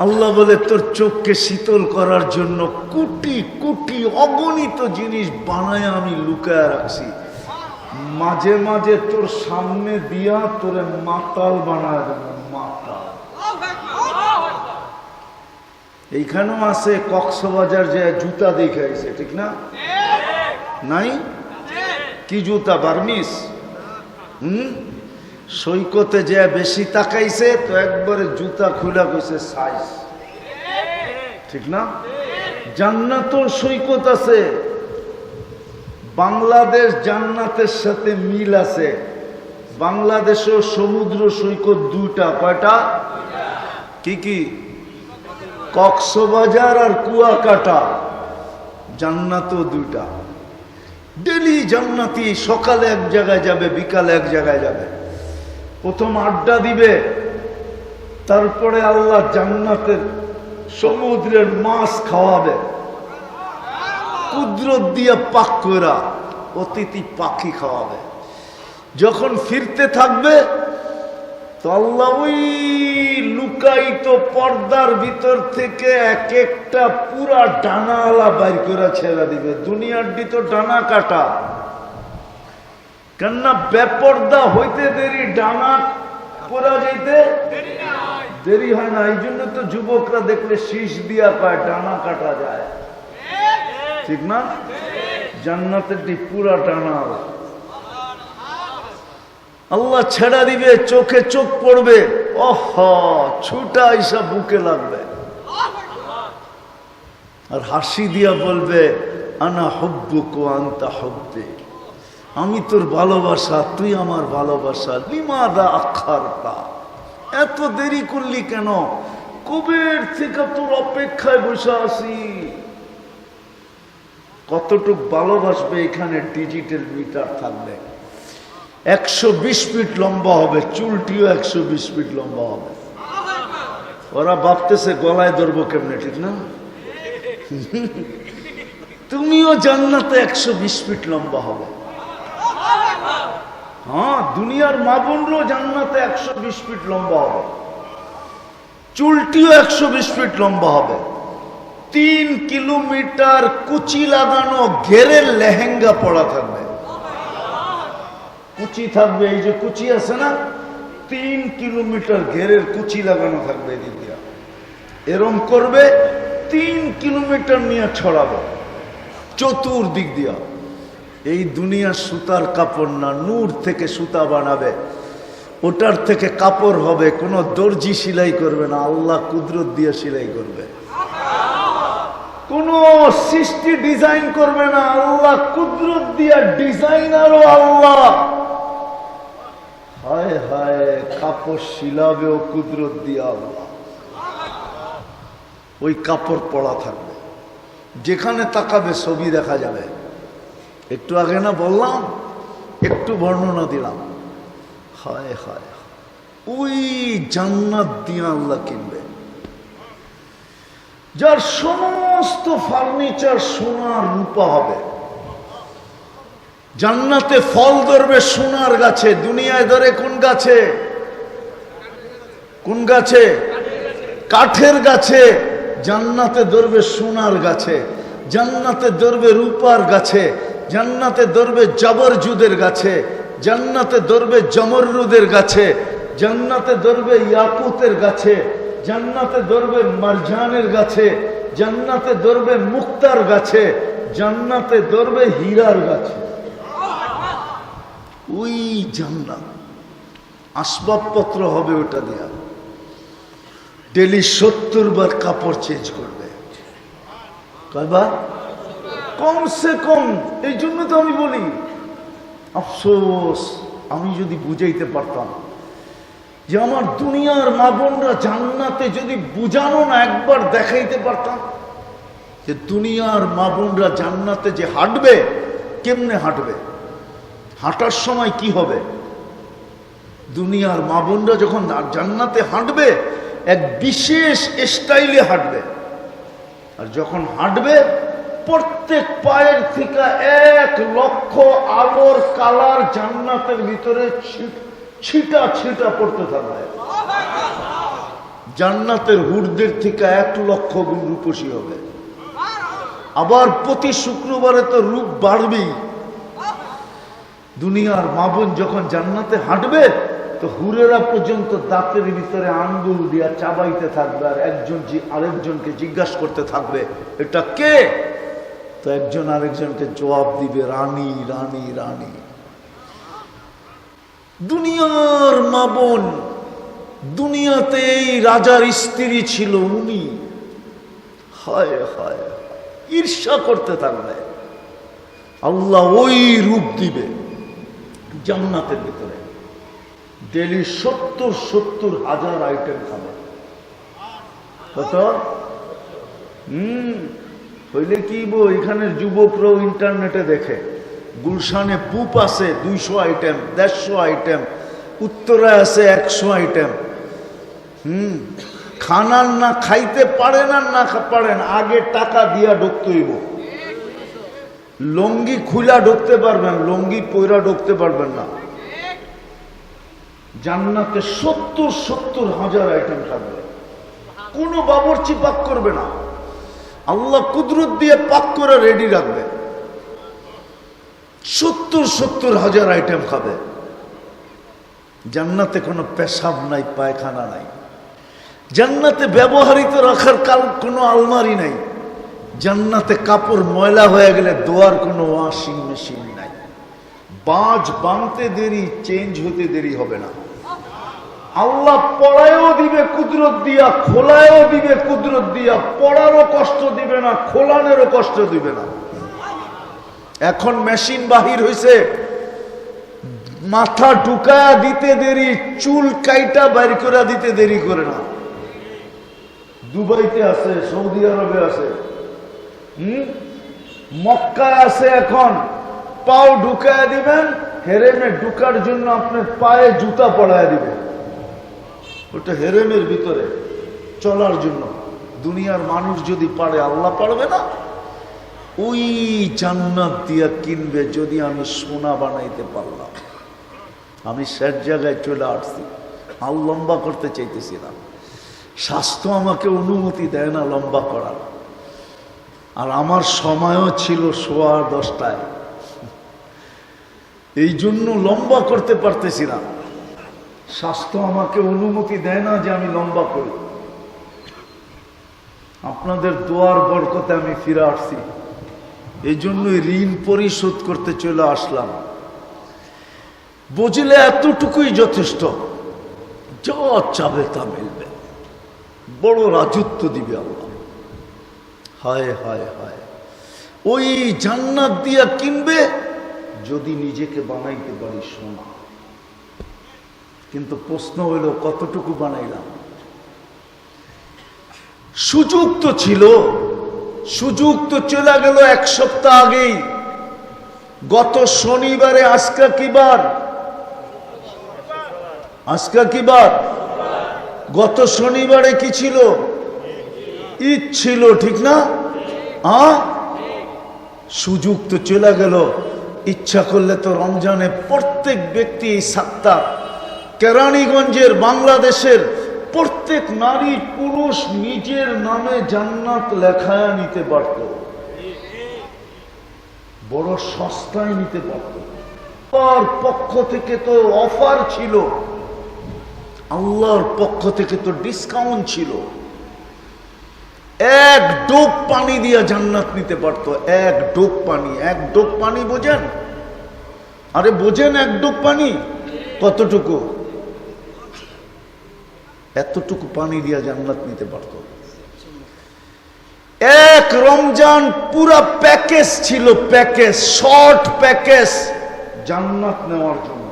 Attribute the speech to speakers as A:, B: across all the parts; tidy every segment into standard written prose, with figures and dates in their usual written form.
A: আল্লাহ বলে তোর চোখকে শীতল করার জন্য কোটি কোটি অগণিত জিনিস বানায় আমি লুকায় রাখছি, মাঝে মাঝে তোর সামনে দিয়া তোরে মাতাল বানায় দেব। মাতাল এইখানেও আছে, কক্সবাজার যে জুতা দেখাইছে, ঠিক না? নাই? কি জুতা? বার্মিস। সৈকতে যে বেশি তাকাইছে তো একবারে জুতা খুলা কইছে সাইজ, ঠিক না? জান্নাতুল সৈকত আছে, বাংলাদেশ জান্নাতের সাথে মিল আছে। বাংলাদেশেও সমুদ্র সৈকত দুইটা। কয়টা? কি কি? কক্সবাজার আর কুয়াকাটা। জান্নাতও দুইটা। ডেলি জান্নাতি সকালে এক জায়গায় যাবে, বিকালে এক জায়গায় যাবে। প্রথম আড্ডা দিবে, তারপরে আল্লাহ জান্নাতের সমুদ্রের মাছ খাওয়াবে, কুদরত দিয়ে পাক করা অতিথি পাখি খাওয়াবে। যখন ফিরতে থাকবে তো আল্লাহ ওই লুকায়িত পর্দার ভিতর থেকে এক একটা পুরা ডানাওয়ালা বাইর করে ছেড়ে দিবে। দুনিয়ার তো ডানা কাটা, কেননা বেপর্দা হইতে দেরি, ডানা পরা যাইতে দেরি হয় না। এই জন্য তো যুবকরা দেখলে শীষ দিয়া পায় ডানা কাটা যায়, ঠিক না? জান্নাতের পুরা ডানা আল্লাহ ছেড়া দিবে, চোখে চোখ পড়বে, ওহ ছুটা আইসা বুকে লাগবে, আর হাসি দিয়া বলবে আনা হুব্বুক ওয়া আনতা হুব্বি, আমি তোর ভালোবাসা, তুই আমার ভালোবাসা। লিমাদা আখারতা, এত দেরি করলি কেন? কবের থেকে তোর অপেক্ষায় বসে আছি। কতটুক ভালোবাসবে এখানে ডিজিটাল মিটার থাকবে। 120 ফিট লম্বা হবে, চুলটিও 120 ফিট লম্বা হবে। ওরা ভাবতেছে গলায় ধরবো কেমনে, ঠিক না? তুমিও জান্নাতে 120 ফিট লম্বা হবে। হ্যাঁ, দুনিয়ার মা বোনরও জান্নাতে 120 ফিট লম্বা হবে, চুলটিও 120 ফিট লম্বা হবে। 3 কিলোমিটার কুচি লাগানো ঘেরের লেহেঙ্গা পরা থাকবে। কুচি থাকবে, এই যে কুচি আছে না, 3 কিলোমিটার ঘেরের কুচি লাগানো থাকবে। এদিক দিয়া এরম করবে, 3 কিলোমিটার নিয়ে ছড়াবে চতুর্দিক দিয়া। এই দুনিয়ার সুতার কাপড় না, নূর থেকে সুতা বানাবে, ওটার থেকে কাপড় হবে। কোনো দর্জি সেলাই করবে না, আল্লাহ কুদরত দিয়ে সেলাই করবে। কোন সৃষ্টি ডিজাইন করবে না, আল্লাহ কুদরত দিয়া ডিজাইনারও আল্লাহ। হায় হায়, কাপড় শিলাবেও কুদরত দিয়া আল্লাহ। ওই কাপড় পরা থাকবে, যেখানে তাকাবে ছবি দেখা যাবে। একটু আগে না বললাম, একটু বর্ণনা দিলাম। হায় হায়, ওই জান্নাত দিয়া আল্লাহ কিনবে, যার সমস্ত ফার্নিচার সোনার রূপা হবে। জান্নাতে ফল ধরবে সোনার গাছে। দুনিয়ায় ধরে কোন গাছে? কোন গাছে? কাঠের গাছে। জান্নাতে ধরবে সোনার গাছে, জান্নাতে ধরবে রূপার গাছে, জান্নাতে ধরবে জবরজুদের গাছে, জান্নাতে ধরবে জমররুদের গাছে, জান্নাতে ধরবে ইয়াকুতের গাছে, জান্নাতে ধরবে মারজানের গাছে, জান্নাতে ধরবে মুক্তার গাছে, জান্নাতে ধরবে হীরার গাছে। ওই জান্নাত আসবাবপত্র হবে ওটা দিয়া। ডেলি 70 বার কাপড় চেঞ্জ করবে। কয়বার? কমসে কম। এই জন্য তো আমি বলি, আফসোস, আমি যদি বুঝাইতে পারতাম যে আমার দুনিয়ার মা বোনরা জান্নাতে, যদি বুঝানো না একবার দেখাইতে পারতাম যে দুনিয়ার মা বোনরা জান্নাতে যে হাঁটবে, কেমনে হাঁটবে, হাঁটার সময় কি হবে। দুনিয়ার মা বোনরা যখন জান্নাতে হাঁটবে এক বিশেষ স্টাইলে হাঁটবে, আর যখন হাঁটবে প্রত্যেক পায়ের থেকে 1 লক্ষ আলোর কালার জান্নাতের ভিতরে ছিটা ছিটা পড়তে থাকবে। জান্নাতের হুরদের থেকে 1 লক্ষ গুণ রূপসী হবে। আবার প্রতি শুক্রবারে তো রূপ বাড়বেই। দুনিয়ার মা বোন যখন জান্নাতে হাঁটবে তো হুরেরা পর্যন্ত দাঁতের ভিতরে আঙ্গুল দিয়া চাবাইতে থাকবে, আর একজন আরেকজনকে জিজ্ঞাসা করতে থাকবে এটা কে? তো একজন আরেকজনকে জবাব দিবে রানী রানী রানী। দুনিয়ার মা বোন, দুনিয়াতে এই রাজার স্ত্রী ছিল উনি, হায় হায় ঈর্ষা করতে থাকবে। আল্লাহ ওই রূপ দিবে জান্নাতের ভিতরে। ডেলি 70 হাজার আইটেম খাবে। কত? হইলে কি বো, এখানের যুবকরাও ইন্টারনেটে দেখে, গুলশানে পুপ আছে 200 আইটেম, 150 আইটেম, উত্তরায় আছে 100 আইটেম। খানার না খাইতে পারেন আর না পারেন, আগে টাকা দিয়া ঢুকতে হইব। লঙ্গি খুলা ঢুকতে পারবেন, লঙ্গি পয়রা ঢুকতে পারবেন না। জান্নাতে 70 হাজার আইটেম থাকবে, কোনো বাবুর্চি পাক করবে না, আল্লাহ কুদরত দিয়ে পাক করে রেডি রাখবে। 70 হাজার আইটেম খাবে। জান্নাতে কোনো পেশাব নাই, পায়খানা নাই। জান্নাতে ব্যবহৃত রাখার কোনো আলমারি নাই। জান্নাতে কাপড় ময়লা হয়ে গেলে ধোয়ার কোনো ওয়াশিং মেশিন নাই। বাজ বানতে দেরি, চেঞ্জ হতে দেরি হবে না। আল্লাহ পড়ায়ও দিবে কুদরত দিয়া, খোলায়ও দিবে কুদরত দিয়া। পড়ারও কষ্ট দিবে না, খোলানেরও কষ্ট দিবে না। এখন মেশিন বাহির হইছে, মাথা ঢুকায়া দিতে দেরি, চুল কাইটা বাইর করে দিতে দেরি করে না। দুবাইতে আছে, সৌদি আরবে আছে, মক্কায় আছে। এখন পাও ঢুকায়া দিবেন, হেরেমে ঢুকার জন্য আপনার পায়ে জুতা পড়ায় দিবেন। ওটা হেরেমের ভিতরে চলার জন্য। দুনিয়ার মানুষ যদি পারে, আল্লাহ পারবে না? ওই জান্নাত দিয়া কিনবে। যদি আমি সোনা বানাইতে পারলাম। আমি শেষ জায়গায় চলে আসছি, আর লম্বা করতে চাইতেছি না। স্বাস্থ্য আমাকে অনুমতি দেয় না লম্বা করার, আর আমার সময়ও ছিল 10:15। এই জন্য লম্বা করতে পারতেছি না। স্বাস্থ্য আমাকে অনুমতি দেয় না যে আমি লম্বা করি। আপনাদের দোয়ার বরকতে আমি ফিরে আসছি, এই জন্যই ঋণ পরিশোধ করতে চলে আসলাম। বুঝলে এতটুকুই যথেষ্ট, যা চাবে তা মিলবে। বড় রাজত্ব দিবে আল্লাহ। হায় হায় হায়, ওই জান্নাত দিয়া কিনবে যদি নিজেকে বানাইতে পারি সোনা। কিন্তু প্রশ্ন হইল কতটুকু বানাইলাম? সুযোগ তো ছিল, সুযোগ তো চলে গেল 1 সপ্তাহ আগেই। গত শনিবারে, আজকে কি বার? আজকে কি বার? গত শনিবারে কি ছিল? ঈদ ছিল, ঠিক না? সুযোগ তো চলে গেল। ইচ্ছা করলে তো রমজানে প্রত্যেক ব্যক্তি এই 7টা কেরানীগঞ্জের, বাংলাদেশের প্রত্যেক নারী পুরুষ নিজের নামে জান্নাত লেখায় নিতে পারত। বড় সস্তায় নিতে পারত। আল্লাহর পক্ষ থেকে তো অফার ছিল, আল্লাহর পক্ষ থেকে তো ডিসকাউন্ট ছিল। 1 ডোব পানি দিয়া জান্নাত নিতে পারত। 1 ডোব পানি। 1 ডোব পানি বোঝেন? আরে বোঝেন 1 ডোব পানি কতটুকু? এতটুকু পানি দিয়া জান্নাত নিতে পারত। 1 রমজান পুরা প্যাকেজ ছিল, প্যাকেজ, শর্ট প্যাকেজ জান্নাত নেওয়ার জন্য।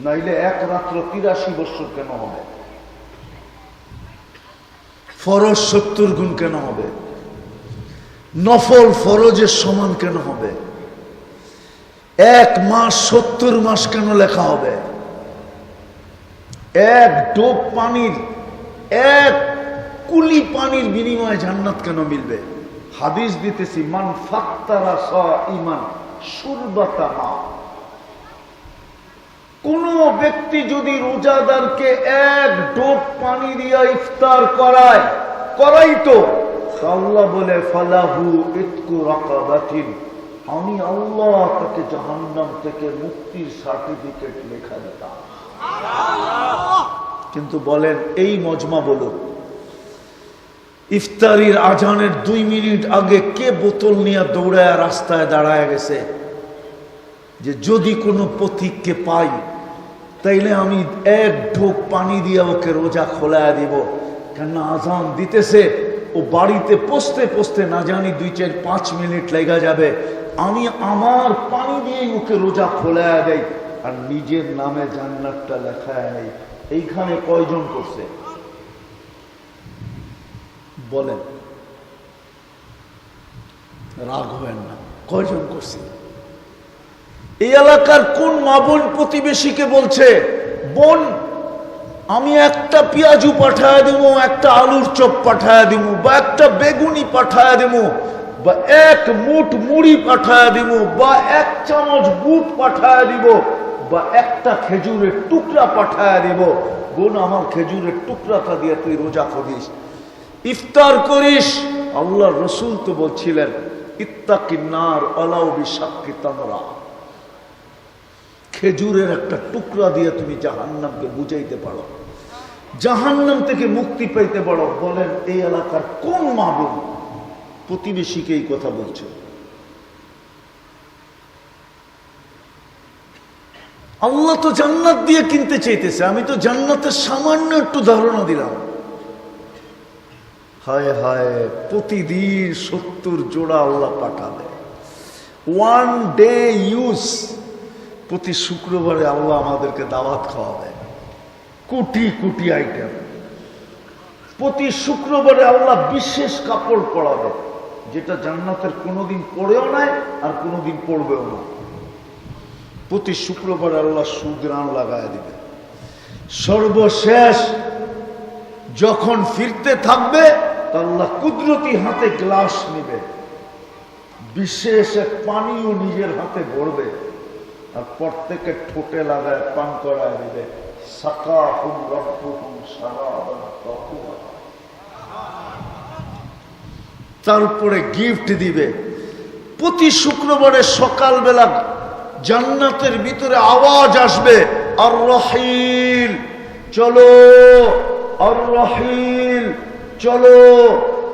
A: নাইলে 1 রাত্র 83 বছর কেন হবে? ফরজ 70 গুণ কেন হবে? নফল ফরজের সমান কেন হবে? 1 মাস 70 মাস কেন লেখা হবে? 1 ডোব পানির, 1 কুলি পানির বিনিময়ে জান্নাত কেন মিলবে? হাদিস দিতেছি, মান ফাত্তারা সাইমান শুরবাতা মা। কোন ব্যক্তি যদি রোজাদারকে এক ঢোক পানি দিয়া ইফতার করাইতো, আল্লাহ বলে ফালাহু ইতকু রাকাবাতিন, আমি আল্লাহ তাকে জাহান্নাম থেকে মুক্তির সার্টিফিকেট লেখা দিতাম। কিন্তু বলেন এই মজমা বলুন, ইফতারির আজানের 2 মিনিট আগে কে বোতল নিয়ে দৌড়ায় রাস্তায় দাঁড়ায় গেছে যে যদি কোনো পথিককে পাই তাইলে আমি এক ঢোক পানি দিয়ে ওকে রোজা খোলায় দিব, কেন আজান দিতেছে, ও বাড়িতে পৌঁছতে পৌঁছতে না জানি 2-4-5 মিনিট লেগে যাবে, আমি আমার পানি দিয়েই ওকে রোজা খোলায় দেই আর নিজের নামে জান্নাতটা লেখায় নেই। এইখানে কয়জন করছে বলেন? রাগ হবেন না, কয়জন করছে? এই এলাকার কোন মা বোন প্রতিবেশীকে বলছে, বোন আমি একটা পেঁয়াজু পাঠায় দেবো, একটা আলুর চপ পাঠায় দেবো, বা একটা বেগুনি পাঠায় দেবো, বা 1 মুঠ মুড়ি পাঠায় দিব, বা 1 চামচ বুট পাঠায় দিব, বা একটা খেজুরের টুকরা পাঠায় দিব, বোন আমার খেজুরের টুকরাটা দিয়ে তুই রোজা করিস, ইফতার করিস। আল্লাহ রসুল তো বলছিলেন ইত্তাকিন নার আলাউ বিশাক্কি তামরা, খেজুরের একটা টুকরা দিয়ে তুমি জাহান্নামকে বুঝাইতে পারো, জাহান্নাম থেকে মুক্তি পাইতে পারো। বলেন এই এলাকার কোন মা বোন প্রতিবেশীকে এই কথা বলছে? আল্লাহ তো জান্নাত দিয়ে কিনতে চাইতেছে, আমি তো জান্নাতের সামান্য একটু ধারণা দিলাম। হায় হায়, প্রতিদিন 70 জোড়া আল্লাহ পাঠাবে, 1 ডে ইউজ। প্রতি শুক্রবারে আল্লাহ আমাদেরকে দাওয়াত খাওয়াবে, কোটি কোটি আইটেম। প্রতি শুক্রবারে আল্লাহ বিশেষ কাপড় পরাবে, যেটা জান্নাতের কোনোদিন পরেও নাই আর কোনোদিন পড়বেও না। প্রতি শুক্রবারে আল্লাহ সুগ্রাণ লাগায় দিবে। সর্বশেষ যখন ফিরতে থাকবে আল্লাহ কুদরতি হাতে গ্লাস নিবে, বিশেষ এক পানিও নিজের হাতে ভরবে আর প্রত্যেকের ঠোঁটে লাগায় পান করায় দিবে। সাকাহুম রাব্বুহুম শারাবান তাহুরা, তারপরে গিফট দিবে। প্রতি শুক্রবারে সকালবেলা জান্নাতের ভিতরে আওয়াজ আসবে, আর রহিল চলো, আর রহিল চলো।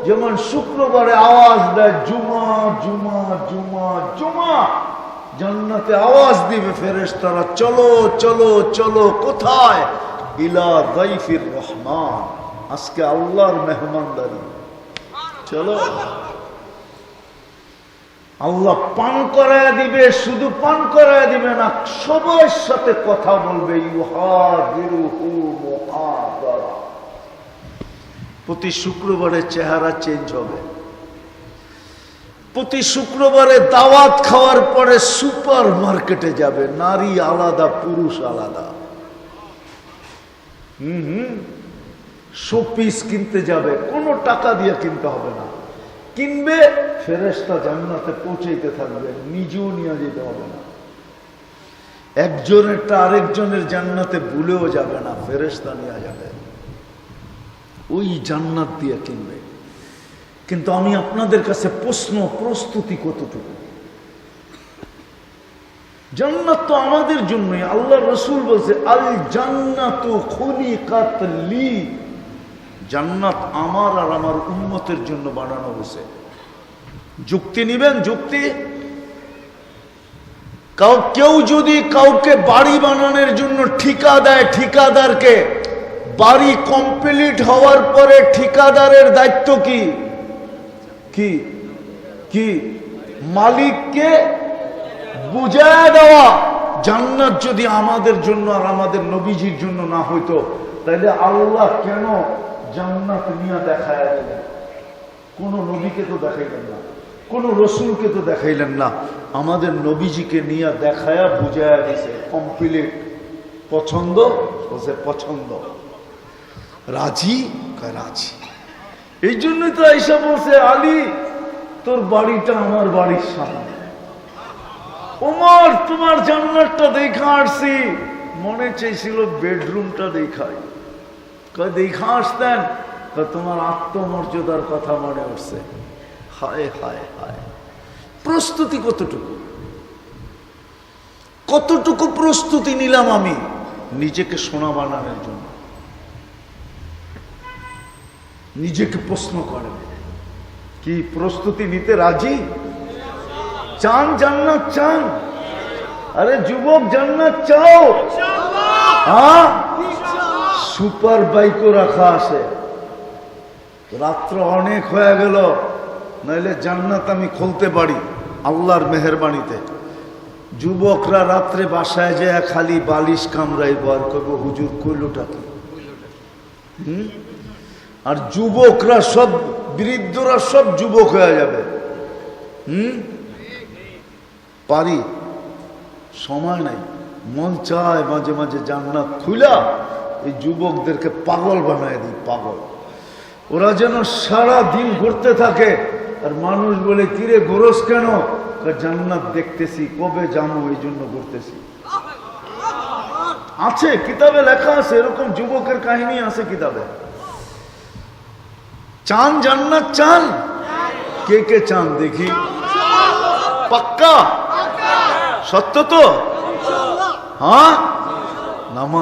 A: যেমন শুক্রবারে আওয়াজ দেয় জুমা জুমা জুমা জুমা, জান্নাতে আওয়াজ দিবে ফেরেশতারা, চলো চলো চলো। কোথায়? ইলা দাইফির রহমান, আজকে আল্লাহর মেহমানদারি, চলো। আল্লাহ পান করায় দিবে, শুধু পান করায় দিবে না, সবার সাথে কথা বলবে। ইউহাদিরুহু মুহাদারা। প্রতি শুক্রবারে চেহারা চেঞ্জ হবে। প্রতি শুক্রবারে দাওয়াত খাওয়ার পরে সুপার মার্কেটে যাবে, নারী আলাদা পুরুষ আলাদা। শোপিস কিনতে যাবে, কোনো টাকা দিয়ে কিনতে হবে না, কিনবে ফেরেশতা জান্নাতে পৌঁছাইতে থাকবে, নিজেও নিয়ে যেতে হবে না। একজনেরটা আরেকজনের জান্নাতে ভুলেও যাবে না, ফেরেশতা নিয়ে যাবে, ওই জান্নাত দিয়ে কিনবে। কিন্তু আমি আপনাদের কাছে প্রশ্ন, প্রস্তুতি কতটুকু? জান্নাত তো আমাদের জন্যই, আল্লাহ রসুল বলছে আল জান্নাতু খুলিকাত লি, জান্নাত আমার আর আমার উম্মতের জন্য বানানো হয়েছে। যুক্তি নিবেন? যুক্তি? কেউ যদি কাউকে বাড়ি বানানোর জন্য ঠিকা দেয়, ঠিকাদারকে, বাড়ি কমপ্লিট হওয়ার পরে ঠিকাদারের দায়িত্ব কি? কি কি? মালিককে বুঝায় দেওয়া। জান্নাত যদি আমাদের জন্য আর আমাদের নবীজির জন্য না হইতো তাহলে আল্লাহ কেন জান্নাত নিয়ে দেখায় দিলেন? কোন নবীকে তো দেখাইলেন না, কোন রসুলকে তো দেখাইলেন না, আমাদের নবীজিকে নিয়ে দেখায়া বুঝায়া দিছে কমপ্লিট। পছন্দ বলছে পছন্দ, রাজি রাজি। এই জন্যই তো আয়েশা বলছে আলী তোর বাড়িটা আমার বাড়ির সামনে, ওমর তোমার জান্নাতটা দেখা আসছি, মনে চাইছিল বেডরুমটা দেখাই, দেখা আসতেন, তোমার আত্মমর্যাদার কথা মনে উঠছে। হায় হায় হায়, প্রস্তুতি কতটুকু, কতটুকু প্রস্তুতি নিলাম আমি নিজেকে সোনা বানানোর জন্য। নিজেকে প্রশ্ন করেন, কি প্রস্তুতি নিতে রাজি? চান জান্নাত? চান? আরে যুবক, জান্নাত চাও? হ্যাঁ, সুপার বাইকও রাখা আছে। রাত্র অনেক হয়ে গেল, নাইলে জান্নাত আমি খুলতে পারি আল্লাহর মেহেরবানিতে। যুবকরা রাত্রে বাসায় যায় খালি বালিশ কামড়াইব আর কইব হুজুর কইলটা কি। আর যুবকরা সব, বৃদ্ধরা সব যুবক হয়ে যাবে। পারি, সময় নাই, মন চায় মাঝে মাঝে জান্নাত খুলা এই যুবকদেরকে পাগল বানায় দিই, পাগল। ওরা যেন সারা দিন ঘুরতে থাকে, আর মানুষ বলে কিরে ঘোরস কেন? জান্নাত দেখতেছি, কবে যাবো এই জন্য ঘুরতেছি। আছে কিতাবে লেখা আছে, এরকম যুবকের কাহিনী আছে কিতাবে। চান জান্নাত? চান? কে কে চান দেখি? পাক্কা? সত্য তো? হ্যাঁ, নামাজ